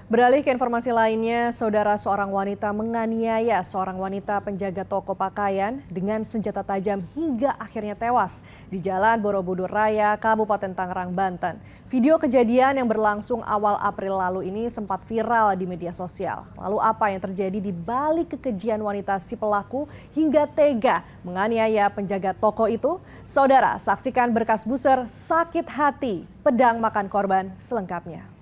Beralih ke informasi lainnya, saudara seorang wanita menganiaya seorang wanita penjaga toko pakaian dengan senjata tajam hingga akhirnya tewas di Jalan Borobudur Raya, Kabupaten Tangerang, Banten. Video kejadian yang berlangsung awal April lalu ini sempat viral di media sosial. Lalu apa yang terjadi di balik kekejian wanita si pelaku hingga tega menganiaya penjaga toko itu? Saudara, saksikan berkas buser sakit hati, pedang makan korban selengkapnya.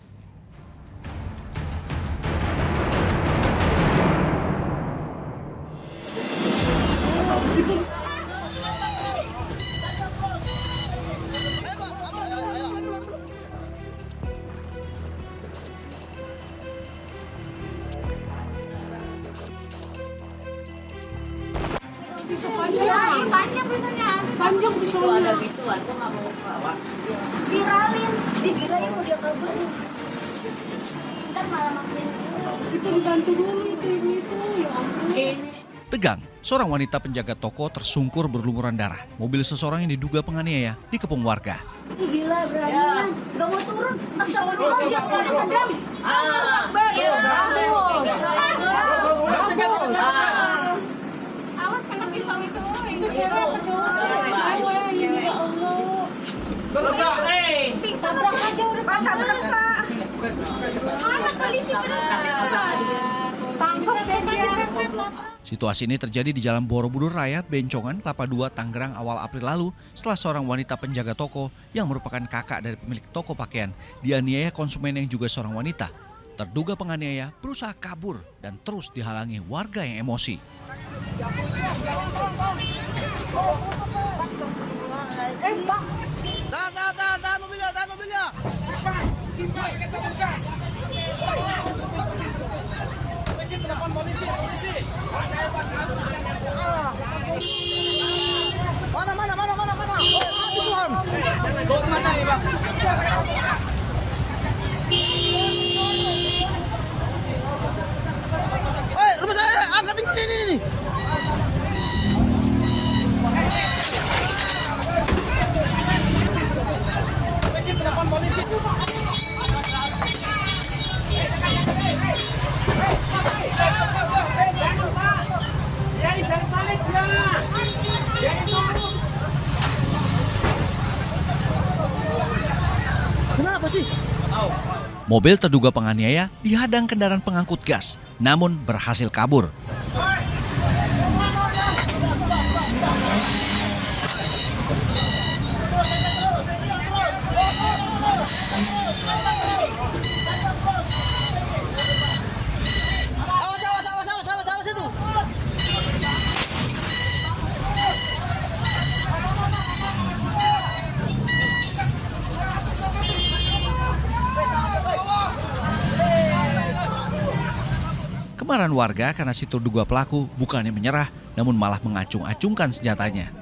Pisau panjang, banyak pisaunya. Panjang pisaunya. Ada gituan, kok nggak mau bawa? Viralin, digirain mau dia kabur. Ntar malah makin. Itu dibantu dulu itu, ya ampun. Tegang, seorang wanita penjaga toko tersungkur berlumuran darah. Mobil seseorang yang diduga penganiaya dikepung warga. Ih, gila berani. Gak mau turun. Astagfirullah, dia mau ada pedang. Awas kena pisau itu. Itu cewek apa cowok sih? Ya Allah. Pingsan tabrak aja udah patah Pak. Mana polisi beneran? Tangkap dia. Situasi ini terjadi di Jalan Borobudur Raya, Bencongan, Kelapa II, Tangerang awal April lalu setelah seorang wanita penjaga toko yang merupakan kakak dari pemilik toko pakaian dianiaya konsumen yang juga seorang wanita. Terduga penganiaya berusaha kabur dan terus dihalangi warga yang emosi. Tahan mobilnya. Polisi, telepon polisi. Mana? Oh, Tuhan. Bawa kemana ini, Bang? Rumah saya, angkat ini. Polisi, telepon polisi. Kenapa sih? Mobil terduga penganiaya dihadang kendaraan pengangkut gas, namun berhasil kabur. Awas itu. Kemarahan warga karena si terduga pelaku bukannya menyerah, namun malah mengacung-acungkan senjatanya.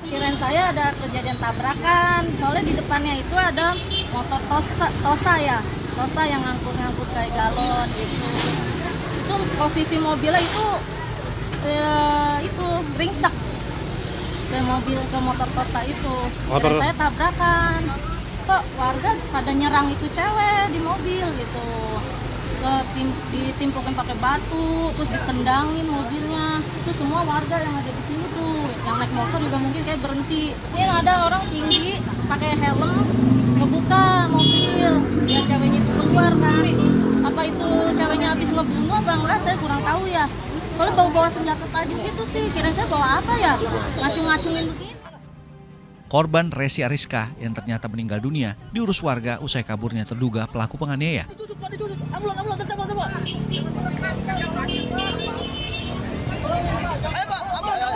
Kirain saya ada kejadian tabrakan, soalnya di depannya itu ada motor Tosa yang ngangkut kayak galon gitu. Itu posisi mobilnya itu ringsek ke motor Tosa itu. Kirain saya tabrakan. Kok warga pada nyerang itu cewek di mobil gitu. Ditimpukin pakai batu, terus ditendangin mobilnya. Itu semua warga yang ada di sini tuh, yang naik motor juga mungkin kayak berhenti. Yang ada orang tinggi pakai helm ngebuka mobil, ya ceweknya itu keluar kan. Apa itu ceweknya habis ngebunuh apa enggak? Saya kurang tahu ya. Soalnya bawa senjata tajam gitu sih. Kirain saya bawa apa ya? Ngacung-ngacungin begini. Korban Resi Ariska yang ternyata meninggal dunia diurus warga usai kaburnya terduga pelaku penganiaya. Ditusuk. Ambulan, tembak. Ayo, Pak. Ambulan.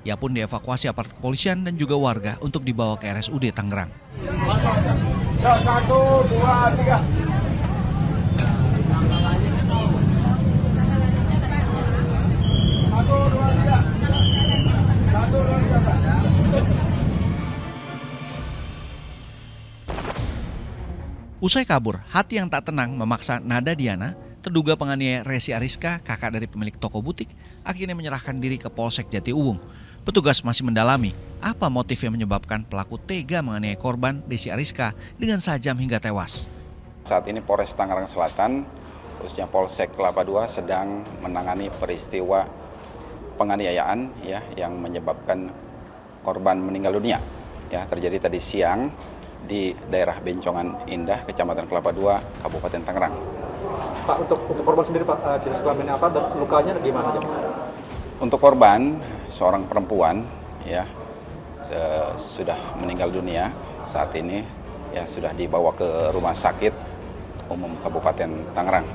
Ia pun dievakuasi aparat kepolisian dan juga warga untuk dibawa ke RSUD Tangerang. 1, 2, 3. Usai kabur, hati yang tak tenang memaksa Nada Diana, terduga penganiaya Resi Ariska, kakak dari pemilik toko butik, akhirnya menyerahkan diri ke Polsek Jatiuwung. Petugas masih mendalami apa motif yang menyebabkan pelaku tega menganiaya korban Desi Ariska dengan sajam hingga tewas. Saat ini Polres Tangerang Selatan, khususnya Polsek Kelapa II sedang menangani peristiwa penganiayaan ya yang menyebabkan korban meninggal dunia. Ya, terjadi tadi siang di daerah Bencongan Indah, Kecamatan Kelapa II, Kabupaten Tangerang. Pak, untuk korban sendiri Pak, jenis kelaminnya apa dan lukanya gimana? Untuk korban, seorang perempuan ya sudah meninggal dunia. Saat ini ya sudah dibawa ke Rumah Sakit Umum Kabupaten Tangerang.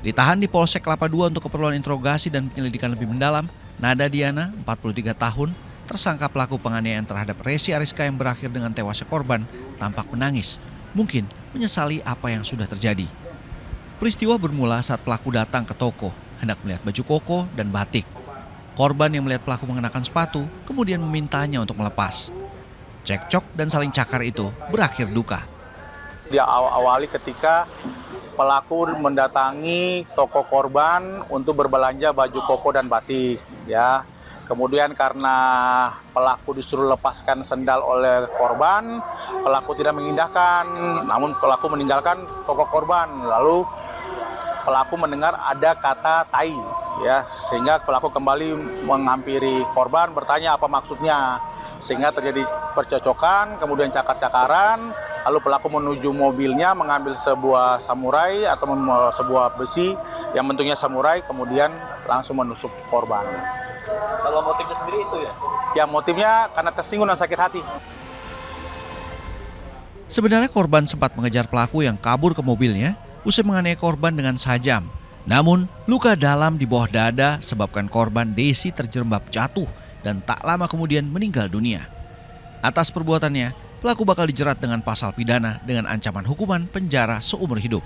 Ditahan di Polsek Kelapa II untuk keperluan interogasi dan penyelidikan lebih mendalam, Nada Diana, 43 tahun, tersangka pelaku penganiayaan terhadap Resi Ariska yang berakhir dengan tewasnya korban, tampak menangis, mungkin menyesali apa yang sudah terjadi. Peristiwa bermula saat pelaku datang ke toko, hendak melihat baju koko dan batik. Korban yang melihat pelaku mengenakan sepatu, kemudian memintanya untuk melepas. Cekcok dan saling cakar itu berakhir duka. Dia awali ketika pelaku mendatangi toko korban untuk berbelanja baju koko dan batik, ya. Kemudian karena pelaku disuruh lepaskan sendal oleh korban, pelaku tidak mengindahkan, namun pelaku meninggalkan toko korban. Lalu pelaku mendengar ada kata tai, ya, sehingga pelaku kembali menghampiri korban, bertanya apa maksudnya, sehingga terjadi percocokan, kemudian cakar-cakaran. Lalu pelaku menuju mobilnya mengambil sebuah samurai atau sebuah besi yang bentuknya samurai, kemudian langsung menusuk korban. Kalau motifnya sendiri itu ya? Ya, motifnya karena tersinggung dan sakit hati. Sebenarnya korban sempat mengejar pelaku yang kabur ke mobilnya usai menganiaya korban dengan sajam. Namun, luka dalam di bawah dada sebabkan korban Desi terjerembab jatuh dan tak lama kemudian meninggal dunia. Atas perbuatannya, pelaku bakal dijerat dengan pasal pidana dengan ancaman hukuman penjara seumur hidup.